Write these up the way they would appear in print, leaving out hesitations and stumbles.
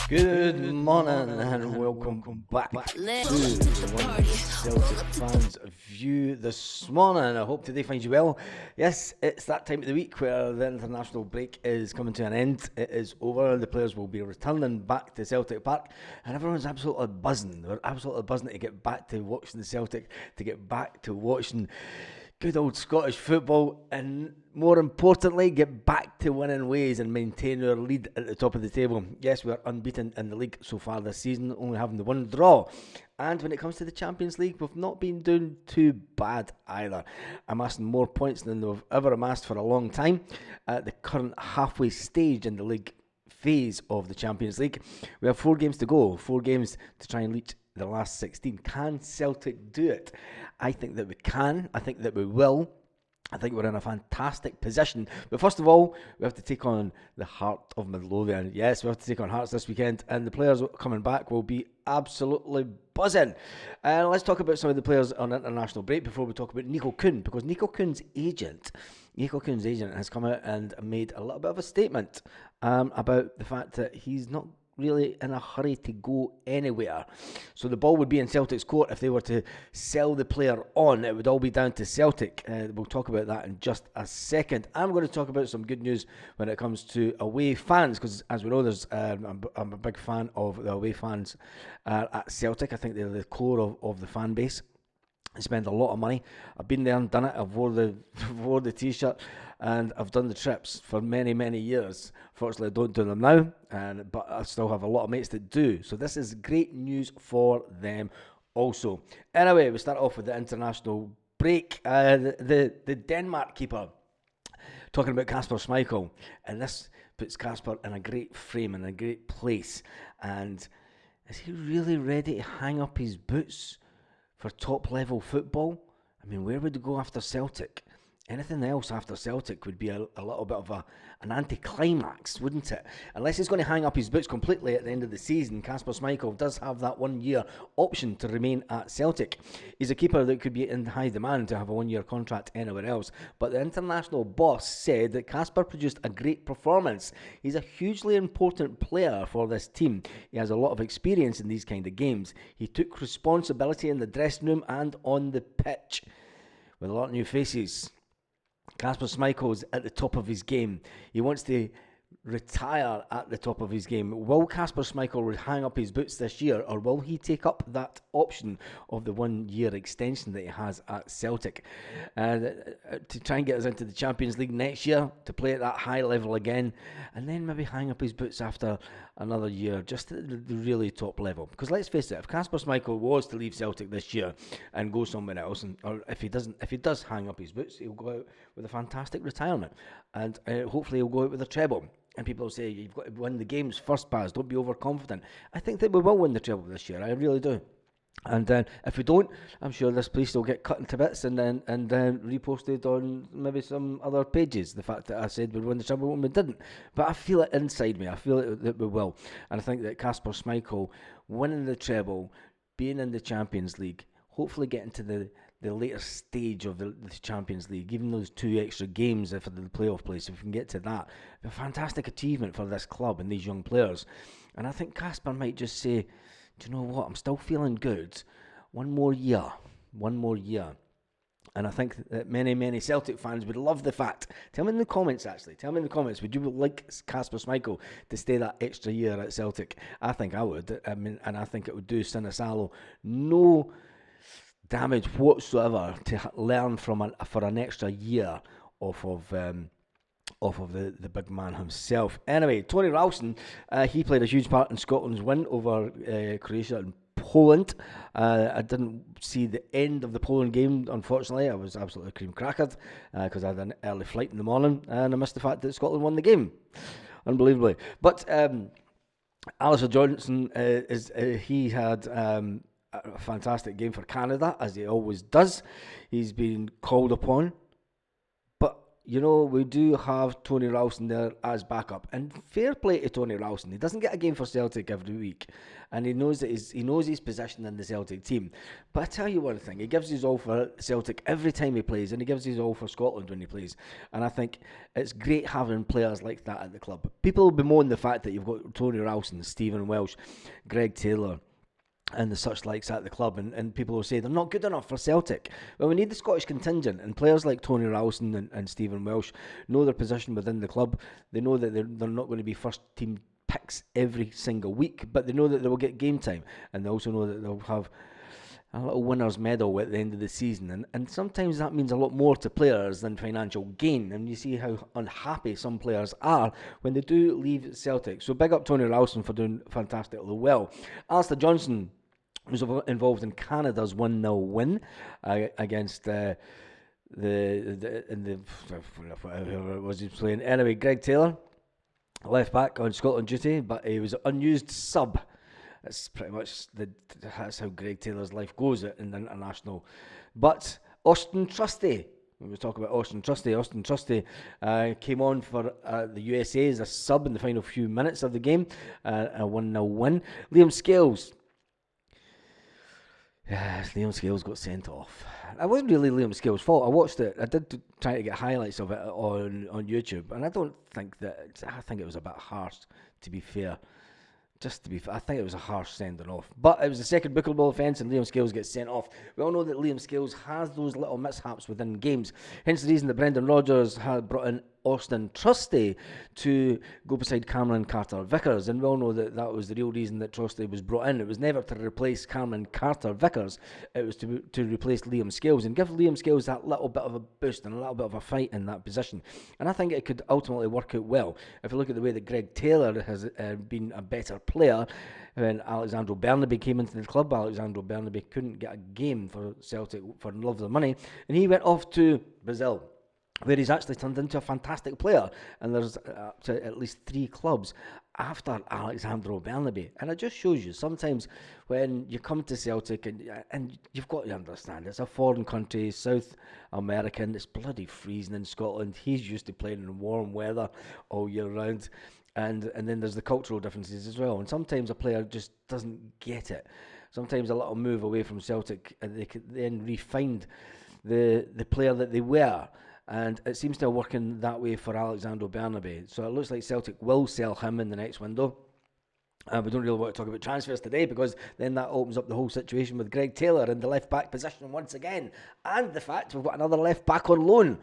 Good morning and welcome back to the One Celtic Fans View this morning. I hope today finds you well. Yes, it's that time of the week where the international break is coming to an end. It is over. The players will be returning back to Celtic Park and everyone's absolutely buzzing. They're absolutely buzzing to get back to watching the Celtic, to get back to watching good old Scottish football, and more importantly, get back to winning ways and maintain our lead at the top of the table. Yes, we are unbeaten in the league so far this season, only having the one draw. And when it comes to the Champions League, we've not been doing too bad either, amassing more points than we've ever amassed for a long time at the current halfway stage in the league phase of the Champions League. We have 4 games to go, 4 games to try and reach the last 16. Can Celtic do it? I think that we can. I think that we will. I think we're in a fantastic position. But first of all, we have to take on the Heart of Midlothian. Yes, we have to take on Hearts this weekend, and the players coming back will be absolutely buzzing. Let's talk about some of the players on international break before we talk about Nico Kuhn, because Nico Kuhn's agent has come out and made a little bit of a statement about the fact that he's not really in a hurry to go anywhere. So the ball would be in Celtic's court if they were to sell the player on. It would all be down to Celtic. We'll talk about that in just a second. I'm going to talk about some good news when it comes to away fans, because as we know, I'm a big fan of the away fans at Celtic. I think they're the core of the fan base. I spend a lot of money. I've been there and done it. I've wore the t-shirt and I've done the trips for many, many years. Fortunately, I don't do them now, but I still have a lot of mates that do. So this is great news for them also. Anyway, we start off with the international break. The Denmark keeper, talking about Kasper Schmeichel, and this puts Kasper in a great frame, in a great place. And is he really ready to hang up his boots for top level football? I mean, where would he go after Celtic? Anything else after Celtic would be a little bit of an anticlimax, wouldn't it? Unless he's going to hang up his boots completely at the end of the season, Kasper Schmeichel does have that 1 year option to remain at Celtic. He's a keeper that could be in high demand to have a 1 year contract anywhere else. But the international boss said that Kasper produced a great performance. He's a hugely important player for this team. He has a lot of experience in these kind of games. He took responsibility in the dressing room and on the pitch. With a lot of new faces, Kasper Schmeichel's at the top of his game. He wants to retire at the top of his game. Will Kasper Schmeichel hang up his boots this year, or will he take up that option of the 1 year extension that he has at Celtic to try and get us into the Champions League next year, to play at that high level again, and then maybe hang up his boots after another year, just at the really top level? Because let's face it, if Kasper Schmeichel was to leave Celtic this year and go somewhere else, or if he does hang up his boots, he'll go out with a fantastic retirement, and hopefully he'll go out with a treble. And people say, you've got to win the games first, Baz, don't be overconfident. I think that we will win the treble this year, I really do. And if we don't, I'm sure this place will get cut into bits and then reposted on maybe some other pages, the fact that I said we'd win the treble when we didn't. But I feel it inside me, I feel it that we will. And I think that Kasper Schmeichel winning the treble, being in the Champions League, hopefully getting to the later stage of the Champions League, even those 2 extra games for the playoff place, if we can get to that, a fantastic achievement for this club and these young players. And I think Kasper might just say, do you know what, I'm still feeling good. One more year. And I think that many, many Celtic fans would love the fact. Tell me in the comments, would you like Kasper Schmeichel to stay that extra year at Celtic? I think I would. I mean, and I think it would do Sinisalo no damage whatsoever to learn for an extra year off of the big man himself. Anyway, Tony Ralston, he played a huge part in Scotland's win over Croatia and Poland. I didn't see the end of the Poland game, unfortunately. I was absolutely cream crackered because I had an early flight in the morning and I missed the fact that Scotland won the game, unbelievably. But Alistair Johnson he had a fantastic game for Canada, as he always does. He's been called upon, but we do have Tony Ralston there as backup, and fair play to Tony Ralston. He doesn't get a game for Celtic every week, and he knows that he knows his position in the Celtic team. But I tell you one thing, he gives his all for Celtic every time he plays, and he gives his all for Scotland when he plays. And I think it's great having players like that at the club. People bemoan the fact that you've got Tony Ralston, Stephen Welsh, Greg Taylor, and the such likes at the club, and people will say they're not good enough for Celtic. Well, we need the Scottish contingent, and players like Tony Ralston and Stephen Welsh know their position within the club. They know that they're not going to be first team picks every single week, but they know that they will get game time, and they also know that they'll have a little winner's medal at the end of the season, and sometimes that means a lot more to players than financial gain, and you see how unhappy some players are when they do leave Celtic. So big up Tony Ralston for doing fantastically well. Alistair Johnson was involved in Canada's 1-0 win against whoever it was he was playing. Anyway, Greg Taylor, left back on Scotland duty, but he was an unused sub. That's pretty much that's how Greg Taylor's life goes in the international. But Austin Trusty, when we talk about Austin Trusty came on for the USA as a sub in the final few minutes of the game, a 1-0 win. Liam Scales. Yes, Liam Scales got sent off. It wasn't really Liam Scales' fault. I watched it. I did try to get highlights of it on YouTube, and I think it was a bit harsh, to be fair. I think it was a harsh sending off. But it was the second bookable offence, and Liam Scales gets sent off. We all know that Liam Scales has those little mishaps within games. Hence the reason that Brendan Rodgers had brought in Austin Trusty to go beside Cameron Carter-Vickers. And we all know that was the real reason that Trusty was brought in. It was never to replace Cameron Carter-Vickers. It was to replace Liam Scales and give Liam Scales that little bit of a boost and a little bit of a fight in that position. And I think it could ultimately work out well. If you look at the way that Greg Taylor has been a better player, when Alexandro Bernabe came into the club, Alexandro Bernabe couldn't get a game for Celtic for love of the money, and he went off to Brazil, where he's actually turned into a fantastic player. And there's up to at least 3 clubs after Alexandro Bernabe. And it just shows you sometimes when you come to Celtic, and you've got to understand, it's a foreign country, South American, it's bloody freezing in Scotland. He's used to playing in warm weather all year round. And then there's the cultural differences as well. And sometimes a player just doesn't get it. Sometimes a little move away from Celtic, and they could then re-find the player that they were. And it seems to be working that way for Alexandro Bernabe. So it looks like Celtic will sell him in the next window. We don't really want to talk about transfers today, because then that opens up the whole situation with Greg Taylor in the left-back position once again. And the fact we've got another left-back on loan.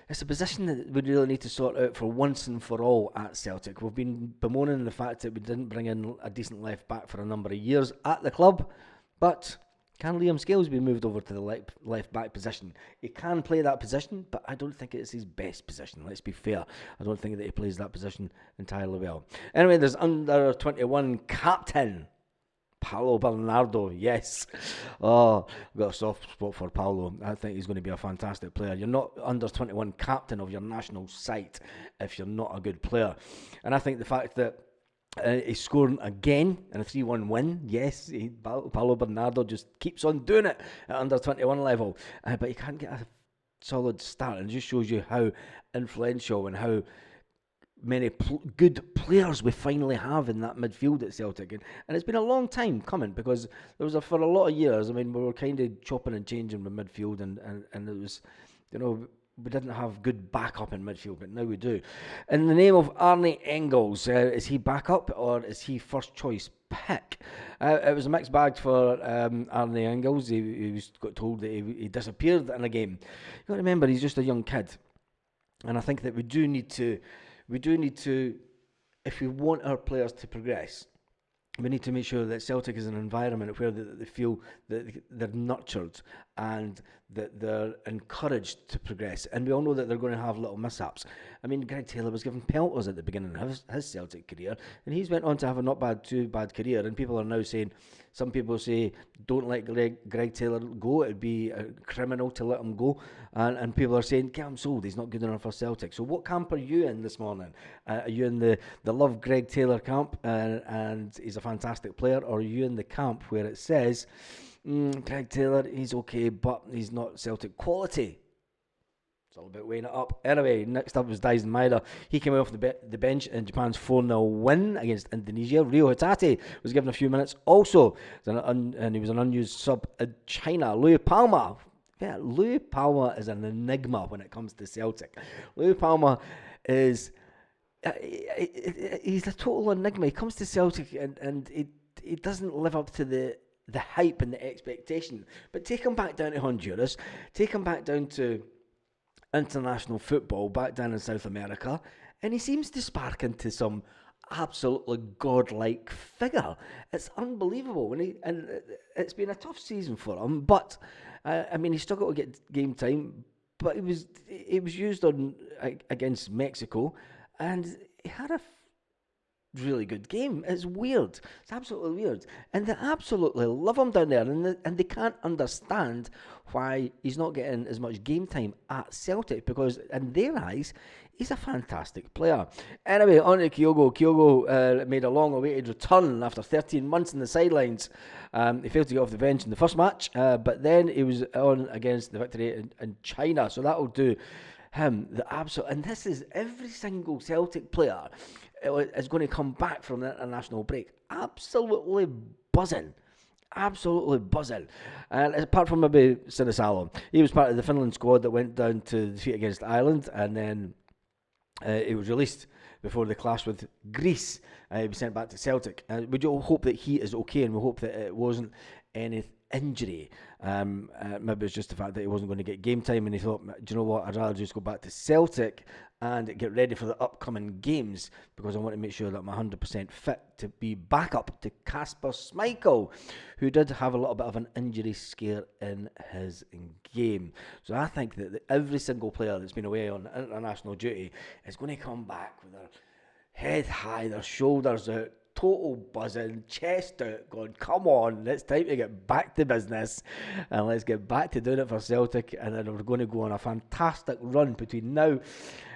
It's a position that we really need to sort out for once and for all at Celtic. We've been bemoaning the fact that we didn't bring in a decent left-back for a number of years at the club. But can Liam Scales be moved over to the left-back position? He can play that position, but I don't think it's his best position. Let's be fair. I don't think that he plays that position entirely well. Anyway, there's under 21 captain Paulo Bernardo, yes. Oh, I've got a soft spot for Paulo. I think he's going to be a fantastic player. You're not under 21 captain of your national side if you're not a good player. And I think the fact that he's scoring again in a 3-1 win. Yes, Paulo Bernardo just keeps on doing it at under 21 level. But he can't get a solid start, and it just shows you how influential and how many good players we finally have in that midfield at Celtic. And it's been a long time coming, because there was for a lot of years, we were kind of chopping and changing with midfield, and it was, we didn't have good backup in midfield, but now we do. In the name of Arnie Engels, is he backup or is he first choice pick? It was a mixed bag for Arnie Engels. He got told that he disappeared in a game. You've got to remember, he's just a young kid. And I think that we do need to, if we want our players to progress, we need to make sure that Celtic is an environment where they feel that they're nurtured and that they're encouraged to progress. And we all know that they're going to have little mishaps. Greg Taylor was given pelters at the beginning of his Celtic career, and he's went on to have a too bad career. And people are now saying, some people say, don't let Greg Taylor go. It'd be criminal to let him go. And people are saying, get him sold. He's not good enough for Celtic. So what camp are you in this morning? Are you in the love Greg Taylor camp and he's a fantastic player? Or are you in the camp where it says, Greg Taylor, he's okay, but he's not Celtic quality? It's all about weighing it up. Anyway, next up was Dyson Maeda. He came off the bench in Japan's 4-0 win against Indonesia. Rio Hatate was given a few minutes also, and he was an unused sub in China. Louis Palma. Yeah, Louis Palma is an enigma when it comes to Celtic. Louis Palma is... he's a total enigma. He comes to Celtic and he doesn't live up to the hype and the expectation. But take him back down to Honduras. Take him back down to international football back down in South America, and he seems to spark into some absolutely godlike figure. It's unbelievable, and it's been a tough season for him. But he struggled to get game time, but it was used on against Mexico, and he had a really good game. It's weird. It's absolutely weird. And they absolutely love him down there, and they can't understand why he's not getting as much game time at Celtic, because in their eyes, he's a fantastic player. Anyway, on to Kyogo. Kyogo made a long-awaited return after 13 months in the sidelines. He failed to get off the bench in the first match, but then he was on against the victory in China, so that'll do him the absolute. And this is every single Celtic player is going to come back from the international break absolutely buzzing. Absolutely buzzing. And apart from maybe Sinisalo, he was part of the Finland squad that went down to defeat against Ireland, and then he was released before the clash with Greece. He was sent back to Celtic. We do hope that he is okay, and we hope that it wasn't any injury. Maybe it's just the fact that he wasn't going to get game time, and he thought, do you know what, I'd rather just go back to Celtic and get ready for the upcoming games, because I want to make sure that I'm 100% fit to be back up to Kasper Schmeichel, who did have a little bit of an injury scare in his game. So I think that every single player that's been away on international duty is going to come back with their head high, their shoulders out, total buzzing, chest out, going, come on, it's time to get back to business, and let's get back to doing it for Celtic. And then we're going to go on a fantastic run between now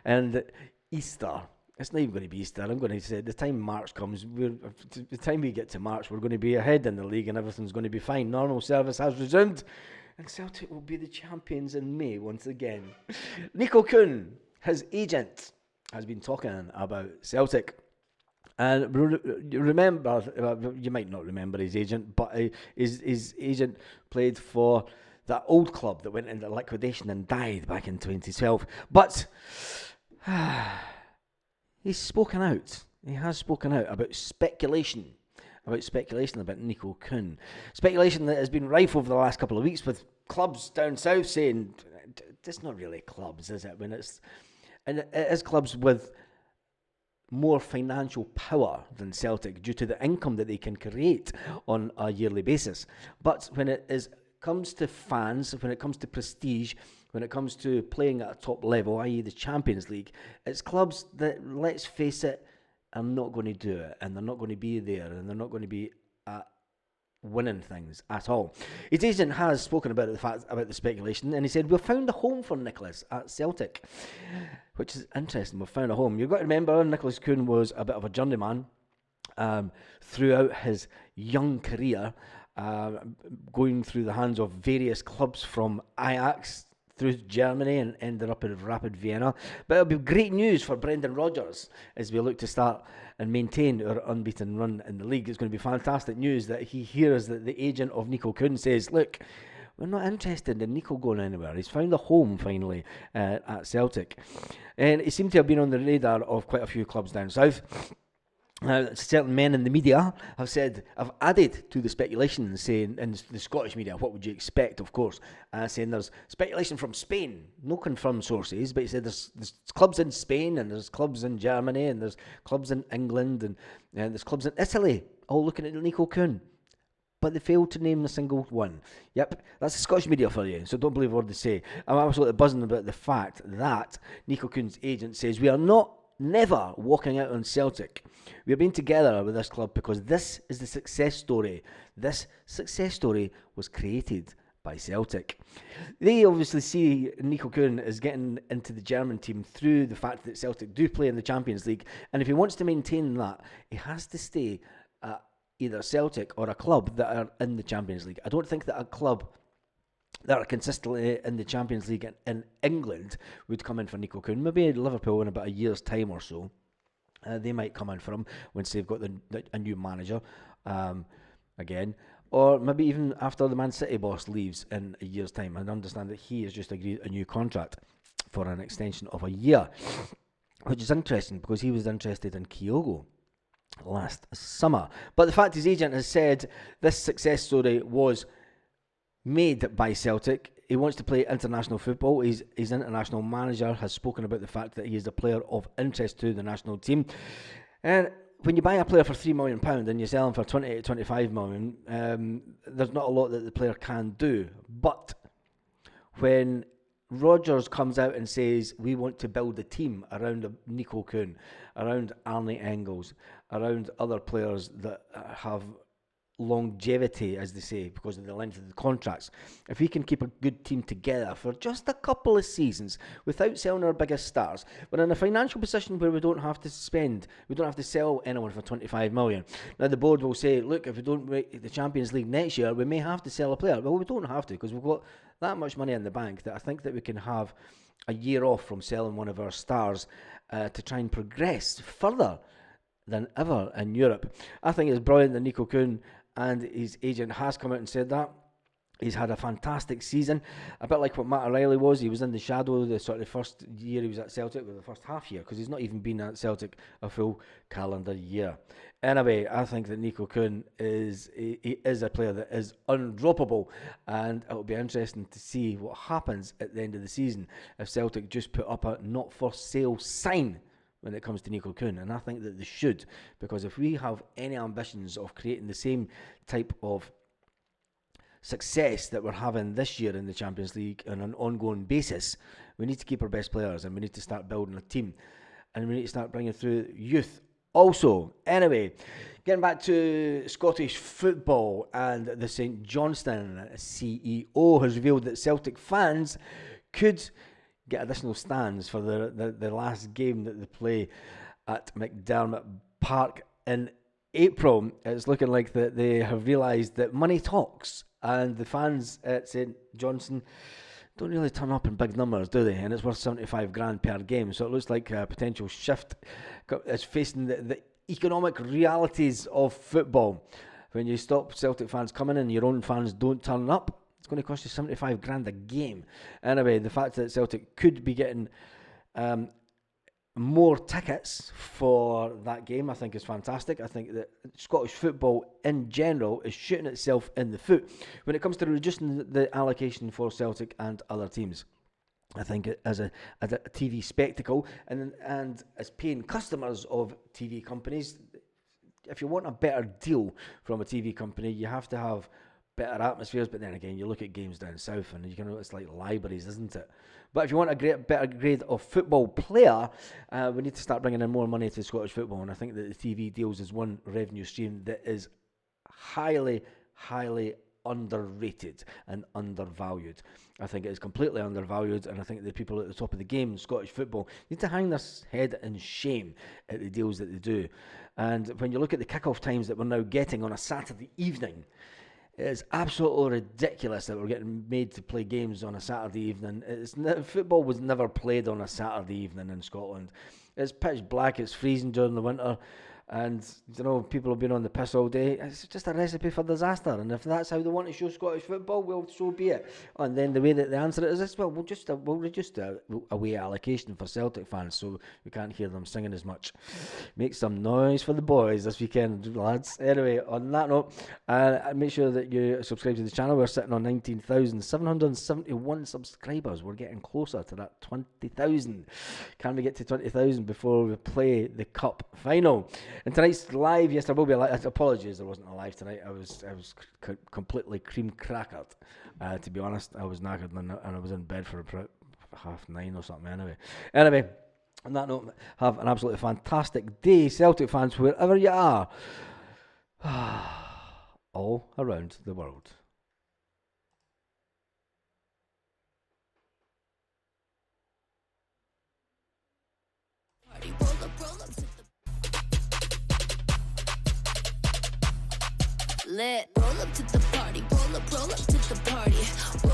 and Easter. It's not even going to be Easter. I'm going to say the time March comes, the time we get to March, we're going to be ahead in the league and everything's going to be fine. Normal service has resumed, and Celtic will be the champions in May once again. Nico Kuhn, his agent, has been talking about Celtic. And remember, you might not remember his agent, but his agent played for that old club that went into liquidation and died back in 2012. But he's spoken out. He has spoken out about speculation about Nico Kuhn. Speculation that has been rife over the last couple of weeks with clubs down south saying, it's not really clubs, is it? And it is clubs with more financial power than Celtic due to the income that they can create on a yearly basis. But when it comes to fans, when it comes to prestige, when it comes to playing at a top level, i.e. the Champions League, it's clubs that, let's face it, are not going to do it, and they're not going to be there, and they're not going to be winning things at all. His agent has spoken about the speculation, and he said, we've found a home for Nicholas at Celtic, which is interesting. We've found a home. You've got to remember, Nicholas Kuhn was a bit of a journeyman throughout his young career, going through the hands of various clubs from Ajax through Germany and ended up in Rapid Vienna. But it'll be great news for Brendan Rodgers as we look to start and maintain our unbeaten run in the league. It's going to be fantastic news that he hears that the agent of Nico Kuhn says, look, we're not interested in Nico going anywhere. He's found a home finally at Celtic. And he seemed to have been on the radar of quite a few clubs down south. Certain men in the media have added to the speculation, saying, in the Scottish media, what would you expect, of course, saying there's speculation from Spain, no confirmed sources, but he said there's clubs in Spain, and there's clubs in Germany, and there's clubs in England, and there's clubs in Italy, all looking at Nico Kuhn. But they failed to name a single one. Yep, that's the Scottish media for you, so don't believe what they say. I'm absolutely buzzing about the fact that Nico Kuhn's agent says, we are never walking out on Celtic. We have been together with this club because this is the success story. This success story was created by Celtic. They obviously see Nico Kuhn as getting into the German team through the fact that Celtic do play in the Champions League, and if he wants to maintain that, he has to stay at either Celtic or a club that are in the Champions League. I don't think that a club that are consistently in the Champions League in England would come in for Nico Kuhn. Maybe Liverpool in about a year's time or so. They might come in for him once they've got a new manager again. Or maybe even after the Man City boss leaves in a year's time. I understand that he has just agreed a new contract for an extension of a year, which is interesting because he was interested in Kyogo last summer. But the fact his agent has said this success story was made by Celtic. He wants to play international football. His international manager has spoken about the fact that he is a player of interest to the national team. And when you buy a player for £3 million and you sell him for 20 to 25 million, there's not a lot that the player can do. But when Rodgers comes out and says, we want to build a team around Nico Kuhn, around Arnie Engels, around other players that have longevity, as they say, because of the length of the contracts. If we can keep a good team together for just a couple of seasons without selling our biggest stars, we're in a financial position where we don't have to sell anyone for 25 million. Now the board will say, look, if we don't make the Champions League next year, we may have to sell a player. Well, we don't have to, because we've got that much money in the bank that I think that we can have a year off from selling one of our stars to try and progress further than ever in Europe. I think it's brilliant that Nico Kuhn and his agent has come out and said that. He's had a fantastic season, a bit like what Matt O'Reilly was. He was in the shadow the sort of first year he was at Celtic, or the first half year, because he's not even been at Celtic a full calendar year. Anyway, I think that Nico Kuhn is a player that is undroppable, and it'll be interesting to see what happens at the end of the season if Celtic just put up a not for sale sign when it comes to Nico Kuhn, and I think that they should, because if we have any ambitions of creating the same type of success that we're having this year in the Champions League on an ongoing basis, we need to keep our best players, and we need to start building a team, and we need to start bringing through youth also. Anyway, getting back to Scottish football, and the St Johnstone CEO has revealed that Celtic fans could get additional stands for the last game that they play at McDermott Park in April. It's looking like that they have realised that money talks, and the fans at St Johnstone don't really turn up in big numbers, do they? And it's worth 75 grand per game, so it looks like a potential shift is facing the economic realities of football. When you stop Celtic fans coming and your own fans don't turn up, it's going to cost you 75 grand a game. Anyway, the fact that Celtic could be getting more tickets for that game, I think is fantastic. I think that Scottish football in general is shooting itself in the foot when it comes to reducing the allocation for Celtic and other teams. I think it as a TV spectacle and as paying customers of TV companies, if you want a better deal from a TV company, you have to have better atmospheres. But then again, you look at games down south and you can know it's like libraries, isn't it? But if you want a better grade of football player, we need to start bringing in more money to Scottish football, and I think that the TV deals is one revenue stream that is highly underrated and undervalued. I think it is completely undervalued, and I think the people at the top of the game in Scottish football need to hang their head in shame at the deals that they do. And when you look at the kick-off times that we're now getting on a Saturday evening, it's absolutely ridiculous that we're getting made to play games on a Saturday evening. Football was never played on a Saturday evening in Scotland. It's pitch black, it's freezing during the winter, and people have been on the piss all day. It's just a recipe for disaster, and if that's how they want to show Scottish football, well, so be it. And then the way that they answer it is this: well, we'll reduce the away allocation for Celtic fans, so we can't hear them singing as much. Make some noise for the boys this weekend, lads. Anyway, on that note, make sure that you subscribe to the channel. We're sitting on 19,771 subscribers. We're getting closer to that 20,000. Can we get to 20,000 before we play the cup final? And tonight's live, yes, there will be a live. Apologies, there wasn't a live tonight. I was completely cream crackered. To be honest, I was knackered and I was in bed for about 9:30 or something. Anyway, on that note, have an absolutely fantastic day, Celtic fans, wherever you are, all around the world. Lit. Roll up to the party, roll up to the party.